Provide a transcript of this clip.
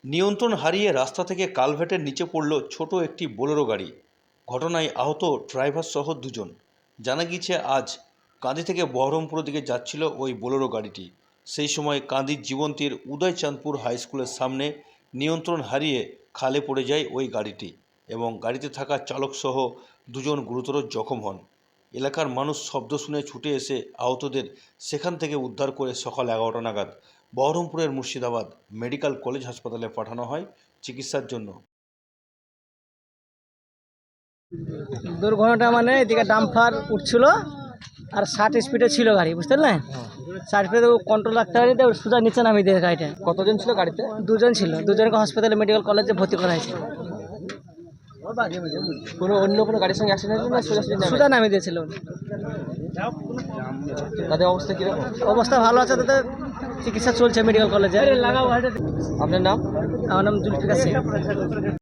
নিয়ন্ত্রণ হারিয়ে রাস্তা থেকে কালভার্টের নিচে পড়ল ছোট একটি বোলেরো গাড়ি। ঘটনায় আহত ড্রাইভার সহ দুজন। জানা গিয়েছে আজ কাঁদি থেকে বহরমপুরের দিকে যাচ্ছিল ওই বোলেরো গাড়িটি। সেই সময় কাঁদির জীবন্তীর উদয়চাঁদপুর হাই স্কুলের সামনে নিয়ন্ত্রণ হারিয়ে খালে পড়ে যায় ওই গাড়িটি এবং গাড়িতে থাকা চালক সহ দুজন গুরুতর জখম হন। এলাকার মানুষ শব্দ শুনে ছুটে এসে আহতদের সেখান থেকে উদ্ধার করে সকাল 11টা নাগাদ বহরমপুরের মুর্শিদাবাদ মেডিকেল কলেজ হাসপাতালে পাঠানো হয় চিকিৎসার জন্য। দুর্ঘটনাটা মানে এদিকে ডাম্পার উঠছিল আর 60 স্পিডে ছিল গাড়ি, বুঝতে পারলেন? 60 স্পিডে কন্ট্রোল রাখতে পারিতে সোজা নিচে নামিয়ে দিয়ে গাড়িটা। কতজন ছিল গাড়িতে? দুজন ছিল, দুজনকে হসপিটালে মেডিকেল কলেজে ভর্তি করা হয়েছে। অন্য কোনো গাড়ির সঙ্গে অ্যাক্সিডেন্ট হয়েছিল না সোজাসুজি সোজা নামিয়ে দিয়েছিল। তাদের অবস্থা কীরকম? অবস্থা ভালো আছে, তাদের চিকিৎসা চলছে মেডিকেল কলেজে। আপনার নাম? আমার নাম জুলফিকার সিং।